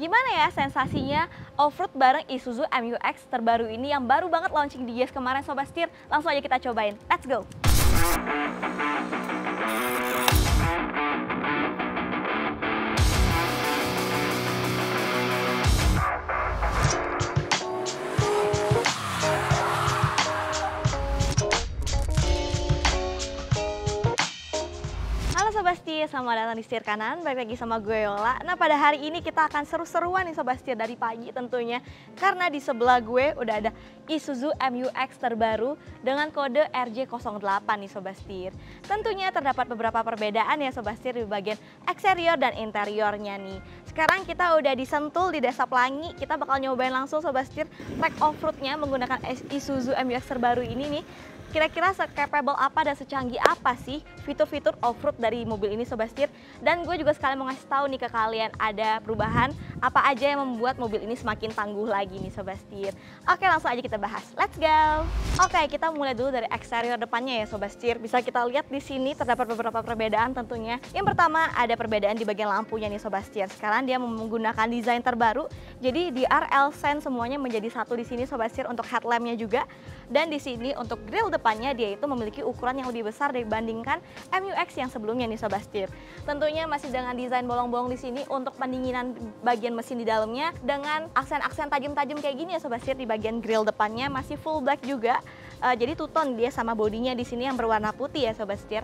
Gimana ya sensasinya off-road bareng Isuzu MU-X terbaru ini yang baru banget launching di Gias kemarin Sobat Setir? Langsung aja kita cobain, let's go! Sobat Setir, selamat datang di Setir Kanan, balik lagi sama gue Yola. Nah pada hari ini kita akan seru-seruan nih Sobat Setir dari pagi tentunya. Karena di sebelah gue udah ada Isuzu MU-X terbaru dengan kode RJ08 nih Sobat Setir. Tentunya terdapat beberapa perbedaan ya Sobat Setir di bagian eksterior dan interiornya nih. Sekarang kita udah di Sentul di Desa Pelangi, kita bakal nyobain langsung Sobat Setir track off-roadnya menggunakan Isuzu MU-X terbaru ini nih. Kira-kira se-capable apa dan secanggih apa sih fitur-fitur off-road dari mobil ini Sobat Setir. Dan gue juga sekalian mau ngasih tahu nih ke kalian ada perubahan apa aja yang membuat mobil ini semakin tangguh lagi nih Sobat Setir. Oke langsung aja kita bahas, let's go! Oke kita mulai dulu dari eksterior depannya ya Sobat Setir. Bisa kita lihat di sini terdapat beberapa perbedaan tentunya. Yang pertama ada perbedaan di bagian lampunya nih Sobat Setir. Sekarang dia menggunakan desain terbaru. Jadi di RL Sense semuanya menjadi satu di sini Sobat Setir untuk headlampnya juga. Dan di sini untuk grill depannya dia itu memiliki ukuran yang lebih besar dibandingkan MU-X yang sebelumnya nih Sobat Setir. Tentunya masih dengan desain bolong-bolong di sini untuk pendinginan bagian mesin di dalamnya dengan aksen-aksen tajam-tajam kayak gini ya Sobat Setir. Di bagian grill depannya masih full black juga. Jadi two tone dia sama bodinya di sini yang berwarna putih ya Sobat Setir.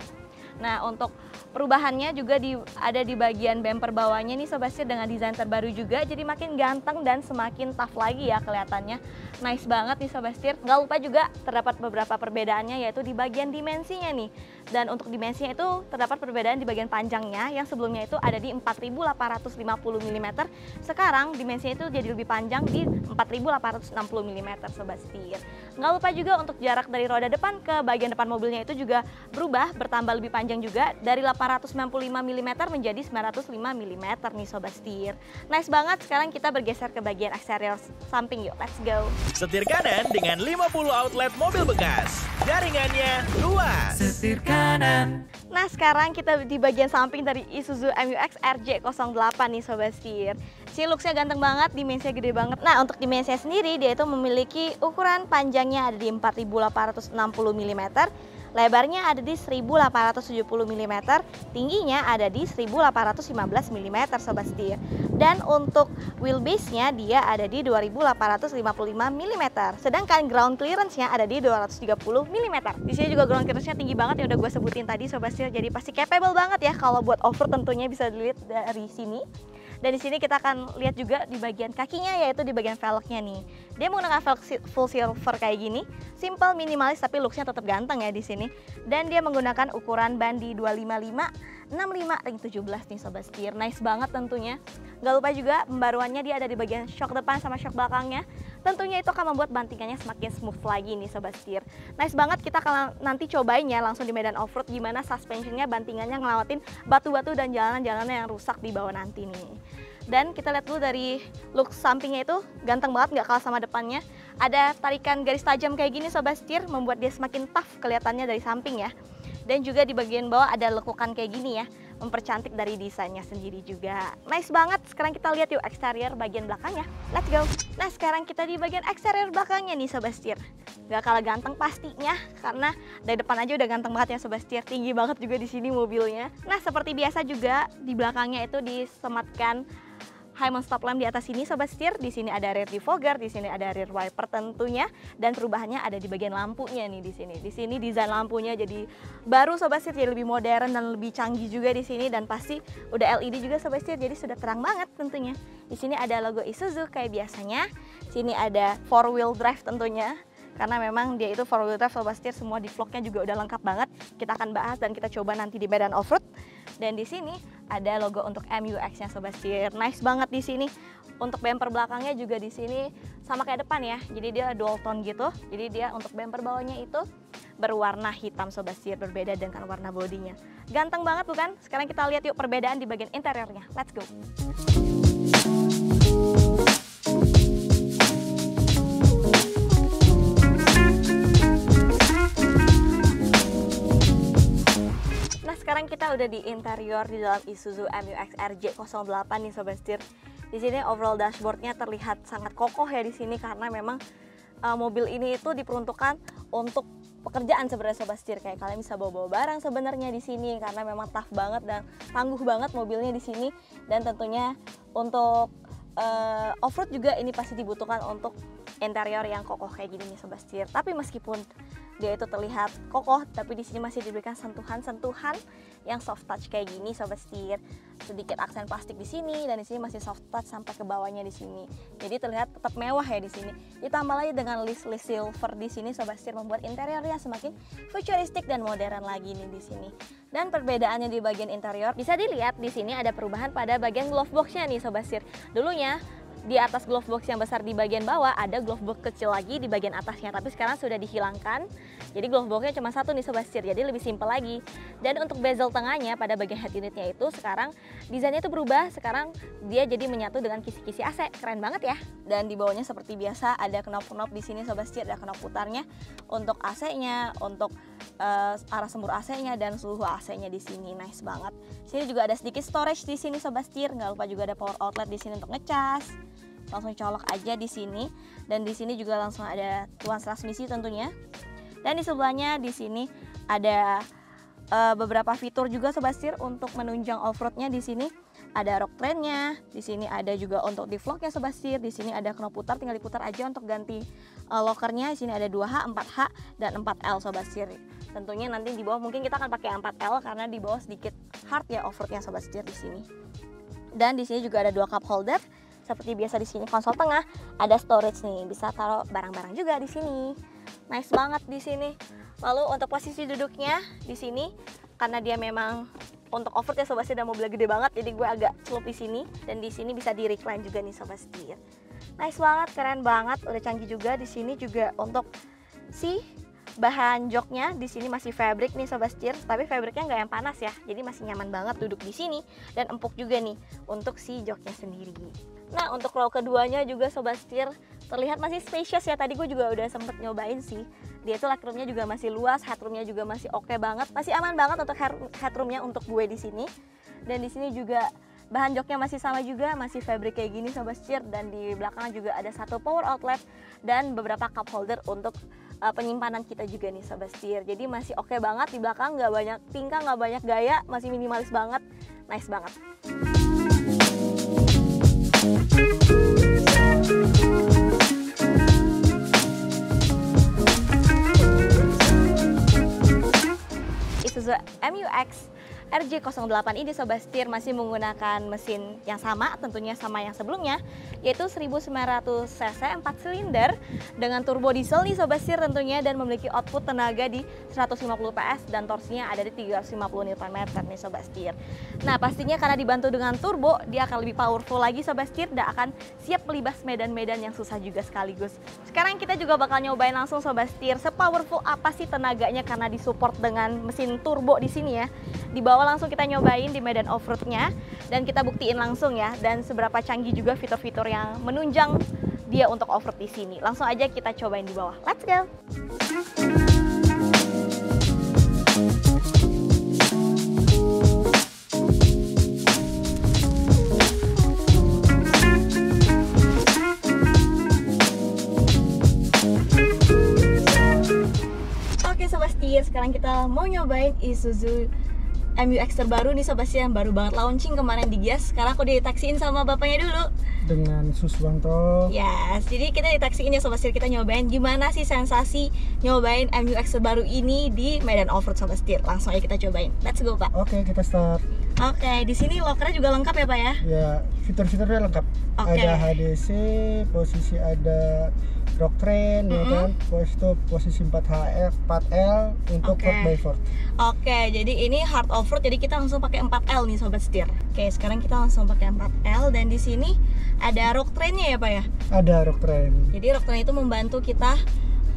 Nah untuk perubahannya juga ada di bagian bumper bawahnya nih Sobat Setir dengan desain terbaru juga. Jadi makin ganteng dan semakin tough lagi ya kelihatannya. Nice banget nih Sobat Setir. Gak lupa juga terdapat beberapa perbedaannya yaitu di bagian dimensinya nih. Dan untuk dimensinya itu terdapat perbedaan di bagian panjangnya yang sebelumnya itu ada di 4850 mm. Sekarang dimensinya itu jadi lebih panjang di 4860 mm Sobat Setir. Gak lupa juga untuk jarak dari roda depan ke bagian depan mobilnya itu juga berubah, bertambah lebih panjang juga dari 895 mm menjadi 905 mm nih Sobat Setir. Nice banget, sekarang kita bergeser ke bagian eksterior samping yuk, let's go. Setir kanan dengan 50 outlet mobil bekas. Jaringannya luas. Setir kanan. Nah sekarang kita di bagian samping dari Isuzu MU-X RJ08 nih Sobat Setir. Si looksnya ganteng banget, dimensinya gede banget. Nah untuk dimensinya sendiri dia itu memiliki ukuran panjangnya ada di 4860 mm. Lebarnya ada di 1870 mm, tingginya ada di 1815 mm Sobat Setir. Dan untuk wheelbase-nya dia ada di 2855 mm. Sedangkan ground clearance-nya ada di 230 mm. Di sini juga ground clearance-nya tinggi banget yang udah gue sebutin tadi Sobat Setir. Jadi pasti capable banget ya kalau buat off-road tentunya bisa dilihat dari sini. Dan di sini kita akan lihat juga di bagian kakinya yaitu di bagian velgnya nih. Dia menggunakan velg full silver kayak gini, simple, minimalis tapi looksnya tetap ganteng ya di sini. Dan dia menggunakan ukuran ban di 255 65 ring 17 nih Sobat Setir. Nice banget tentunya. Gak lupa juga pembaruannya dia ada di bagian shock depan sama shock belakangnya. Tentunya itu akan membuat bantingannya semakin smooth lagi nih Sobat Setir. Nice banget, kita akan nanti cobain ya langsung di medan off-road gimana suspensionnya, bantingannya ngelawatin batu-batu dan jalanan-jalanan yang rusak di bawah nanti nih. Dan kita lihat dulu dari look sampingnya itu ganteng banget, nggak kalah sama depannya. Ada tarikan garis tajam kayak gini Sobat Setir, membuat dia semakin tough kelihatannya dari samping ya. Dan juga di bagian bawah ada lekukan kayak gini ya, mempercantik dari desainnya sendiri juga. Nice banget, sekarang kita lihat yuk eksterior bagian belakangnya. Let's go! Nah sekarang kita di bagian eksterior belakangnya nih Sobat Setir. Gak kalah ganteng pastinya, karena dari depan aja udah ganteng banget ya Sobat Setir. Tinggi banget juga di sini mobilnya. Nah seperti biasa juga di belakangnya itu disematkan High stop lamp di atas sini Sobat Setir. Di sini ada rear defogger, di sini ada rear wiper tentunya, dan perubahannya ada di bagian lampunya nih di sini. Di sini desain lampunya jadi baru Sobat Setir, jadi lebih modern dan lebih canggih juga di sini, dan pasti udah LED juga Sobat Setir, jadi sudah terang banget tentunya. Di sini ada logo Isuzu kayak biasanya. Sini ada 4-wheel drive tentunya. Karena memang dia itu 4-wheel drive Sobat Setir, semua di vlognya juga udah lengkap banget. Kita akan bahas dan kita coba nanti di medan off-road. Dan di sini ada logo untuk MU-X-nya Sobat Setir. Nice banget di sini. Untuk bumper belakangnya juga di sini sama kayak depan ya. Jadi dia dual tone gitu. Jadi dia untuk bumper bawahnya itu berwarna hitam Sobat Setir, berbeda dengan warna bodinya. Ganteng banget bukan? Sekarang kita lihat yuk perbedaan di bagian interiornya. Let's go. Sekarang kita udah di interior di dalam Isuzu MU-X RJ08 nih Sobat Setir. Di sini overall dashboardnya terlihat sangat kokoh ya di sini, karena memang mobil ini itu diperuntukkan untuk pekerjaan sebenarnya Sobat Setir. Kayak kalian bisa bawa-bawa barang sebenarnya di sini, karena memang tough banget dan tangguh banget mobilnya di sini. Dan tentunya untuk off-road juga ini pasti dibutuhkan untuk interior yang kokoh kayak gini nih Sobat Setir. Tapi meskipun dia itu terlihat kokoh, tapi di sini masih diberikan sentuhan-sentuhan yang soft touch kayak gini Sobat Setir. Sedikit aksen plastik di sini, dan di sini masih soft touch sampai ke bawahnya di sini. Jadi terlihat tetap mewah ya di sini. Ditambah lagi dengan list silver di sini Sobat Setir, membuat interiornya semakin futuristik dan modern lagi nih di sini. Dan perbedaannya di bagian interior bisa dilihat di sini ada perubahan pada bagian glove box-nya nih Sobat Setir. Dulunya di atas glove box yang besar di bagian bawah ada glove box kecil lagi di bagian atasnya, tapi sekarang sudah dihilangkan. Jadi glove boxnya cuma satu nih Sobat Setir, jadi lebih simpel lagi. Dan untuk bezel tengahnya pada bagian head unitnya itu sekarang desainnya itu berubah, sekarang dia jadi menyatu dengan kisi-kisi AC, keren banget ya. Dan di bawahnya seperti biasa ada knob-knob di sini Sobat Setir, ada knob putarnya untuk AC-nya, untuk arah sembur AC-nya dan seluruh AC-nya di sini, nice banget. Sini juga ada sedikit storage di sini Sobat Setir, nggak lupa juga ada power outlet di sini untuk ngecas. Langsung colok aja di sini, dan di sini juga langsung ada tuas transmisi tentunya. Dan di sebelahnya di sini ada beberapa fitur juga Sobat Setir untuk menunjang off-roadnya. Di sini ada rock trainnya, di sini ada juga untuk di vlognya Sobat Setir. Di sini ada knob putar, tinggal diputar aja untuk ganti lockernya. Di sini ada 2H, 4H, dan 4L Sobat Setir. Tentunya nanti di bawah mungkin kita akan pakai 4L karena di bawah sedikit hard ya off-roadnya Sobat Setir di sini. Dan di sini juga ada 2 cup holder. Seperti biasa di sini konsol tengah ada storage nih, bisa taruh barang-barang juga di sini. Nice banget di sini. Lalu untuk posisi duduknya di sini, karena dia memang untuk off-road ya Sobat Setir, dan mobilnya gede banget, jadi gue agak celup di sini. Dan di sini bisa di recline juga nih Sobat Setir. Nice banget, keren banget, udah canggih juga. Di sini juga untuk si bahan joknya di sini masih fabric nih Sobat Setir, tapi fabriknya nggak yang panas ya, jadi masih nyaman banget duduk di sini, dan empuk juga nih untuk si joknya sendiri. Nah untuk row keduanya juga Sobat Setir terlihat masih spacious ya, tadi gue juga udah sempet nyobain sih, dia tuh legroomnya juga masih luas, headroomnya juga masih oke banget, masih aman banget untuk headroomnya untuk gue di sini. Dan di sini juga bahan joknya masih sama juga, masih fabric kayak gini Sobat Setir, dan di belakang juga ada satu power outlet dan beberapa cup holder untuk penyimpanan kita juga nih Sobat Setir. Jadi masih oke banget, di belakang nggak banyak tingkah, nggak banyak gaya, masih minimalis banget, nice banget. Isuzu MU-X RJ08 ini Sobat Setir masih menggunakan mesin yang sama, tentunya sama yang sebelumnya, yaitu 1900 cc 4 silinder dengan turbo diesel nih Sobat Setir tentunya, dan memiliki output tenaga di 150 PS dan torsinya ada di 350 Nm nih Sobat Setir. Nah pastinya karena dibantu dengan turbo, dia akan lebih powerful lagi Sobat Setir, dan akan siap melibas medan-medan yang susah juga sekaligus. Sekarang kita juga bakal nyobain langsung Sobat Setir, sepowerful apa sih tenaganya karena disupport dengan mesin turbo di sini ya. Di bawah langsung kita nyobain di medan off-roadnya, dan kita buktiin langsung ya, dan seberapa canggih juga fitur-fitur yang menunjang dia untuk off-road di sini. Langsung aja kita cobain di bawah. Let's go! Oke Sobat Setir, sekarang kita mau nyobain Isuzu MU-X terbaru nih Sobat Setir, yang baru banget launching kemarin di Gias. Sekarang aku ditaksiin sama bapaknya dulu dengan Suswanto. Yes, jadi kita ditaksiin ya Sobat Setir, kita nyobain gimana sih sensasi nyobain MU-X terbaru ini di medan off-road Sobat Setir. Langsung aja kita cobain. Let's go Pak. Oke, kita start. Oke, di sini lockernya juga lengkap ya Pak ya? Ya, fitur-fiturnya lengkap. Oke. Ada HDC, posisi ada rock train, ya kan? Posisi 4L untuk 4x4. Oke, jadi ini hard off-road, jadi kita langsung pakai 4L nih Sobat Setir. Oke, sekarang kita langsung pakai 4L, dan di sini ada rock trainnya ya Pak ya? Ada rock train. Jadi rock train itu membantu kita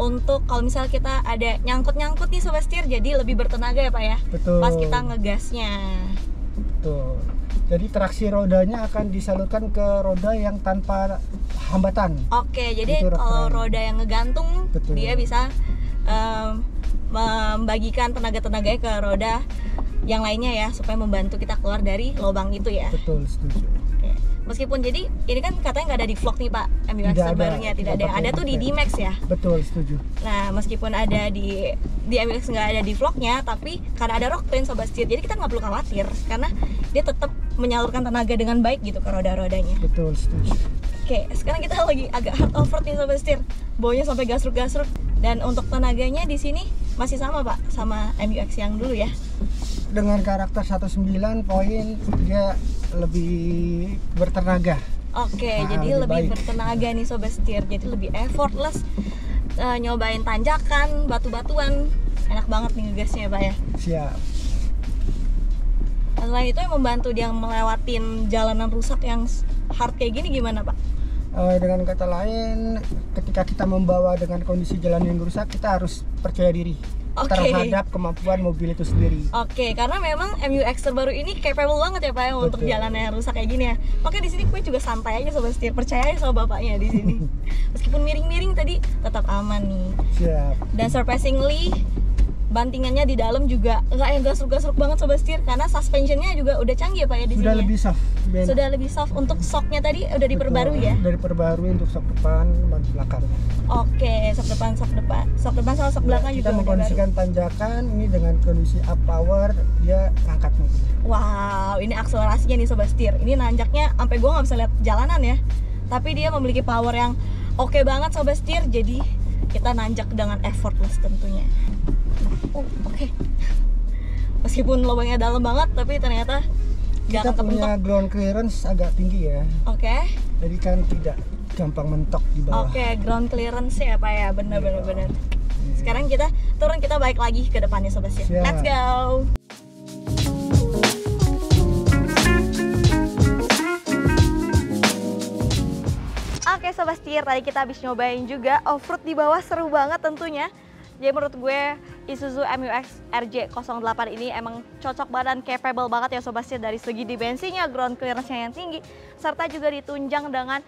untuk kalau misal kita ada nyangkut-nyangkut nih Sobat Setir, jadi lebih bertenaga ya Pak ya? Betul. Pas kita ngegasnya. Betul. Jadi traksi rodanya akan disalurkan ke roda yang tanpa hambatan. Oke, jadi kalau roda yang ngegantung, betul, dia bisa membagikan tenaga-tenaganya ke roda yang lainnya ya, supaya membantu kita keluar dari lubang itu ya. Betul, setuju. Oke. Meskipun jadi ini kan katanya nggak ada di vlog nih Pak, MU-X Tidak ada, terbarunya tidak ada. tidak Ada pakai tuh di VPN. D-Max ya. Betul, setuju. Nah, meskipun ada di MU-X nggak ada di vlognya, tapi karena ada Rocktrain Sobat Setir, jadi kita nggak perlu khawatir karena dia tetap menyalurkan tenaga dengan baik gitu ke roda-rodanya. Betul, setuju. Oke, sekarang kita lagi agak hard off-road nih Sobat Setir. Baunya sampai gasruk-gasruk. Dan untuk tenaganya di sini masih sama Pak, sama MU-X yang dulu ya. Dengan karakter 19 poin dia lebih bertenaga. Oke, Nah, jadi lebih lebih baik. bertenaga nih Sobat Setir. Jadi lebih effortless, nyobain tanjakan, batu-batuan. Enak banget nih ngegasnya Pak ya. Siap. Selain itu yang membantu dia melewatin jalanan rusak yang hard kayak gini gimana Pak? Dengan kata lain, ketika kita membawa dengan kondisi jalan yang rusak, kita harus percaya diri Oke. terhadap kemampuan mobil itu sendiri. Oke, karena memang MU-X terbaru ini capable banget ya Pak ya untuk Betul. jalan yang rusak kayak gini ya. Makanya di sini gue juga santai aja Sobat Setir, percaya aja sama bapaknya di sini. Meskipun miring-miring tadi tetap aman nih. Siap. Dan surprisingly bantingannya di dalam juga nggak yang gasruk-gasruk banget Sobat Setir karena suspensionnya juga udah canggih ya Pak ya di sini. Sudah ya? lebih soft. Ben. Sudah lebih soft. Untuk shocknya tadi udah diperbarui Betul. ya. Dari perbarui untuk sok depan, ban belakang. Oke, sok depan sama sok belakang juga Kita udah baru. mengkondisikan tanjakan ini dengan kondisi up power, dia ngangkat mobil. Wow, ini akselerasinya nih Sobat Setir. Ini nanjaknya sampai gua nggak bisa lihat jalanan ya. Tapi dia memiliki power yang oke banget Sobat Setir. Jadi kita nanjak dengan effortless tentunya. Oke. Meskipun lubangnya dalam banget, tapi ternyata Kita gak punya kepentok. ground clearance agak tinggi ya, Oke. jadi kan tidak gampang mentok di bawah. Oke, ground clearance ya Pak ya. Bener. Sekarang kita turun, kita balik lagi ke depannya Sobat Setir. Siap. Let's go. Oke Sobat Setir, tadi kita habis nyobain juga off-road di bawah, seru banget tentunya. Jadi menurut gue Isuzu MU-X RJ08 ini emang cocok banget dan capable banget ya Sobat Setir, dari segi dimensinya, ground clearance-nya yang tinggi, serta juga ditunjang dengan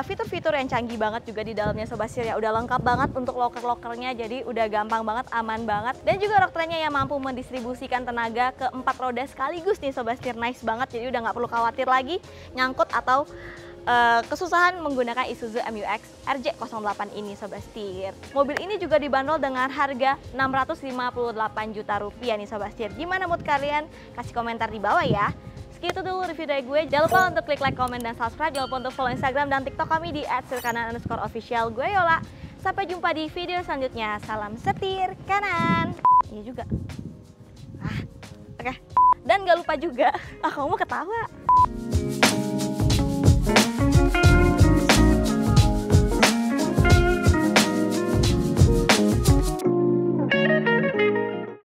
fitur-fitur yang canggih banget juga di dalamnya Sobat Setir ya. Udah lengkap banget untuk loker-lokernya, jadi udah gampang banget, aman banget. Dan juga Rocktrain-nya yang mampu mendistribusikan tenaga ke 4 roda sekaligus nih Sobat Setir, nice banget. Jadi udah nggak perlu khawatir lagi nyangkut atau kesusahan menggunakan Isuzu MU-X RJ08 ini Sobat Setir. Mobil ini juga dibanderol dengan harga 658 juta rupiah nih Sobat Setir. Gimana mood kalian? Kasih komentar di bawah ya. Segitu dulu review dari gue. Jangan lupa untuk klik like, komen, dan subscribe. Jangan lupa untuk follow Instagram dan TikTok kami di @setirkanan_official. Gue Yola. Sampai jumpa di video selanjutnya. Salam setir kanan. Iya juga. Oke. Dan gak lupa juga, kamu mau ketawa.